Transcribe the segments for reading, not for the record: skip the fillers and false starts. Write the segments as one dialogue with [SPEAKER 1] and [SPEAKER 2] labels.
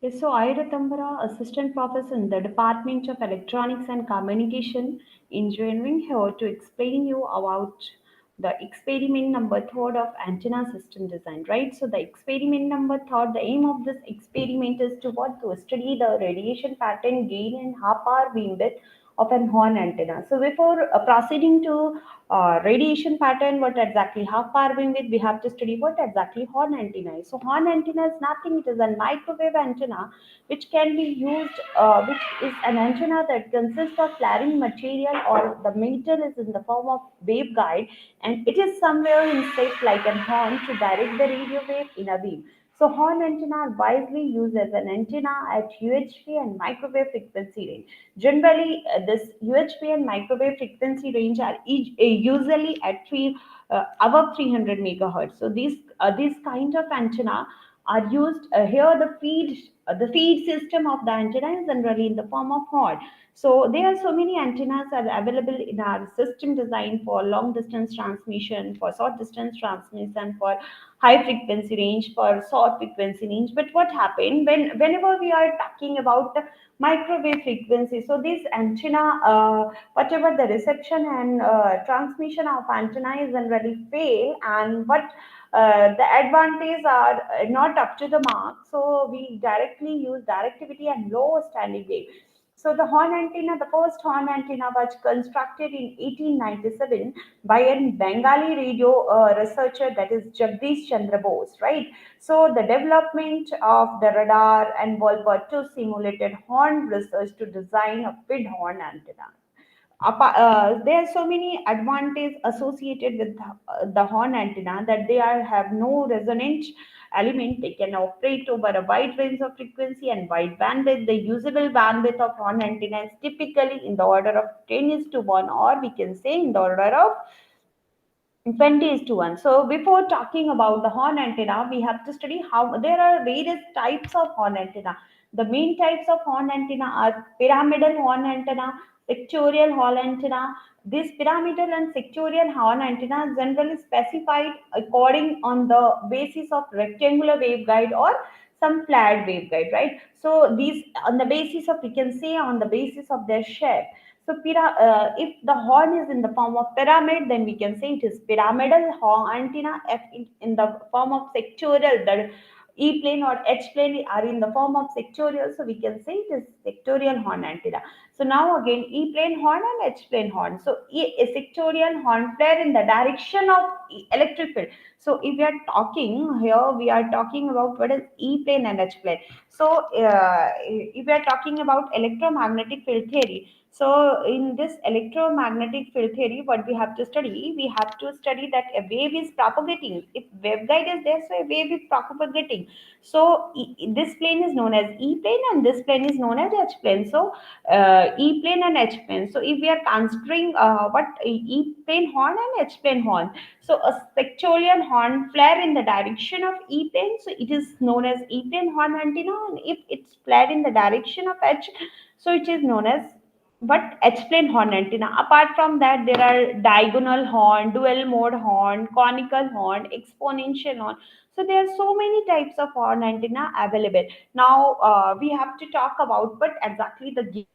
[SPEAKER 1] Yes, so I, Ratambara, Assistant Professor in the Department of Electronics and Communication Engineering, here to explain you about the experiment number third of antenna system design, right? So the experiment number third, the aim of this experiment is to what? To study the radiation pattern, gain and half hour beamwidth of an horn antenna. So before proceeding to radiation pattern, what exactly half power beamwidth, we have to study what exactly horn antenna is. So horn antenna is nothing, it is a microwave antenna which can be used, which is an antenna that consists of flaring material or the metal is in the form of waveguide, and it is somewhere in shape like an horn to direct the radio wave in a beam. So horn antenna are widely used as an antenna at UHF and microwave frequency range. Generally, this UHF and microwave frequency range are usually at above 300 megahertz. So these kind of antenna are used here. The feed system of the antenna is generally in the form of horn. So there are so many antennas are available in our system design for long distance transmission, for short distance transmission, for high frequency range, for short frequency range. But what happened whenever we are talking about the microwave frequency, so this antenna, whatever the reception and transmission of antenna is generally fail, and what the advantages are not up to the mark, so we directly use directivity and low standing wave. So the horn antenna, the first horn antenna was constructed in 1897 by a Bengali radio researcher, that is Jagdish Chandra Bose, right? So the development of the radar and World War II simulated horn research to design a feed horn antenna. There are so many advantages associated with the horn antenna, that they have no resonant element. They can operate over a wide range of frequency and wide bandwidth. The usable bandwidth of horn antenna is typically in the order of 10 is to 1, or we can say in the order of 20 is to 1. So before talking about the horn antenna, we have to study how there are various types of horn antenna. The main types of horn antenna are pyramidal horn antenna, sectorial horn antenna. This pyramidal and sectorial horn antenna is generally specified according on the basis of rectangular waveguide or some flat waveguide, right? So these on the basis of, we can say on the basis of their shape. So, if the horn is in the form of pyramid, then we can say it is pyramidal horn antenna. If in the form of sectorial, the E plane or H plane are in the form of sectorial, so we can say it is sectorial horn antenna. So now again, E plane horn and H plane horn. So a sectorial horn flare in the direction of electric field. So if we are talking here, we are talking about what is E plane and H plane. So if we are talking about electromagnetic field theory, so in this electromagnetic field theory, what we have to study? We have to study that a wave is propagating. If waveguide is there, so a wave is propagating. So this plane is known as E plane, and this plane is known as H plane. So E plane and H plane. So if we are considering what E plane horn and H plane horn, so a sectorial horn flare in the direction of E plane, so it is known as E plane horn antenna, and if it's flare in the direction of H, so it is known as but H-plane horn antenna. Apart from that, there are diagonal horn, dual mode horn, conical horn, exponential horn. So there are so many types of horn antenna available. Now we have to talk about what exactly the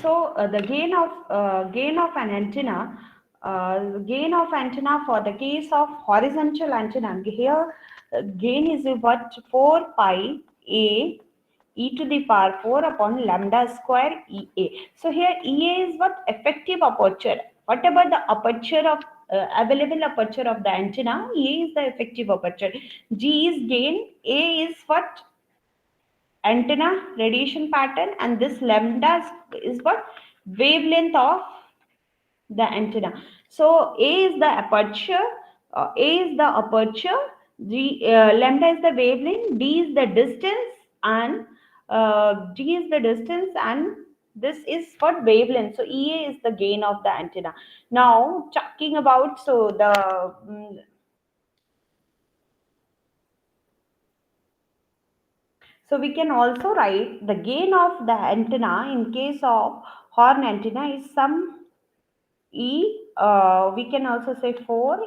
[SPEAKER 1] so the gain of an antenna, gain of antenna for the case of horizontal antenna. Here, gain is what 4 pi a e to the power 4 upon lambda square ea. So here ea is what effective aperture. Whatever the aperture of available aperture of the antenna, ea is the effective aperture. G is gain, a is what antenna radiation pattern, and this lambda is what wavelength of the antenna. So a is the aperture, lambda is the wavelength, d is the distance, and d is the distance, and This is for wavelength. So Ea is the gain of the antenna. Now talking about so we can also write the gain of the antenna in case of horn antenna is some E. We can also say 4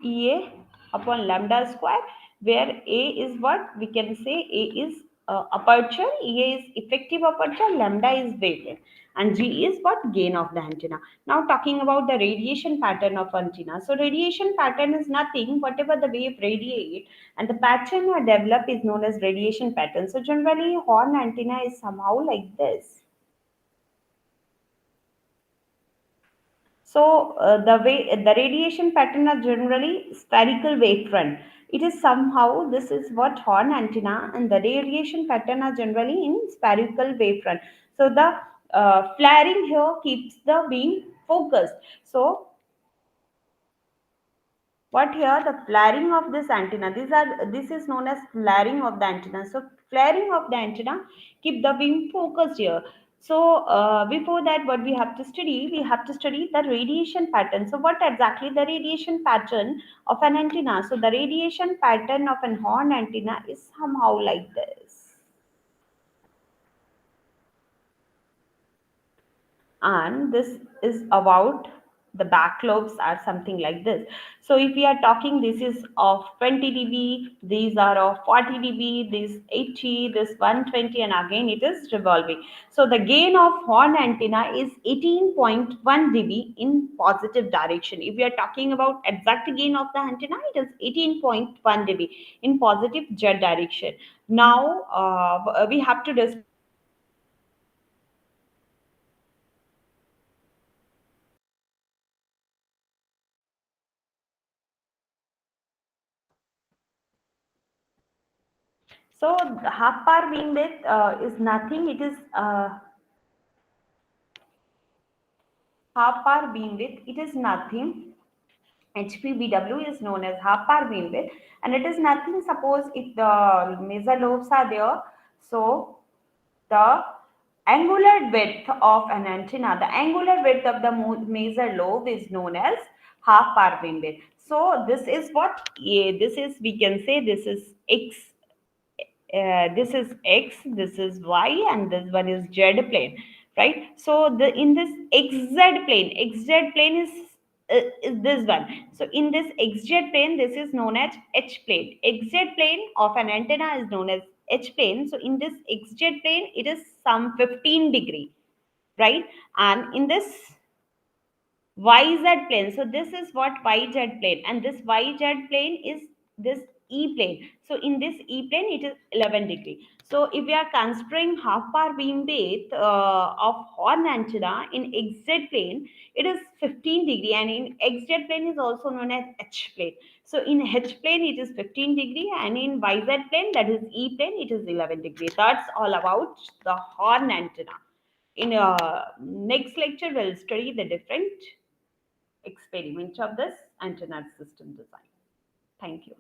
[SPEAKER 1] Ea upon lambda square, where A is what we can say A is aperture, Ea is effective aperture, lambda is wavelength, and G is what gain of the antenna. Now talking about the radiation pattern of antenna. So radiation pattern is nothing whatever the wave radiate, and the pattern I develop is known as radiation pattern. So generally horn antenna is somehow like this. So the radiation pattern are generally spherical wavefront. It is somehow this is what horn antenna, and the radiation pattern are generally in spherical wavefront. So the flaring here keeps the beam focused. So what here the flaring of this antenna, this is known as flaring of the antenna. So flaring of the antenna keep the beam focused here. So before that what we have to study the radiation pattern. So what exactly the radiation pattern of an antenna? So the radiation pattern of an horn antenna is somehow like this, and this is about the back lobes are something like this. So if we are talking, this is of 20 dB, these are of 40 dB, this 80, this 120, and again it is revolving. So the gain of horn antenna is 18.1 dB in positive direction. If we are talking about exact gain of the antenna, it is 18.1 dB in positive z direction. Now we have to discuss. So the half power beamwidth is nothing. It is half power beamwidth. It is nothing. HPBW is known as half power beamwidth, and it is nothing. Suppose if the major lobes are there, so the angular width of an antenna, the angular width of the major lobe is known as half power beamwidth. So this is what this is. We can say this is x, this is x, this is y, and this one is z plane, right? So the in this xz plane is this one. So in this xz plane, this is known as h plane. Xz plane of an antenna is known as h plane. So in this xz plane it is some 15 degree, right? And in this YZ plane. So this is what YZ plane, and this YZ plane is this E plane. So in this E plane, it is 11 degree. So if we are considering half power beam width of horn antenna in XZ plane, it is 15 degree, and in XZ plane is also known as H plane. So in H plane, it is 15 degree, and in YZ plane, that is E plane, it is 11 degree. That's all about the horn antenna. In next lecture, we'll study the different experiment of this antenna system design. Thank you.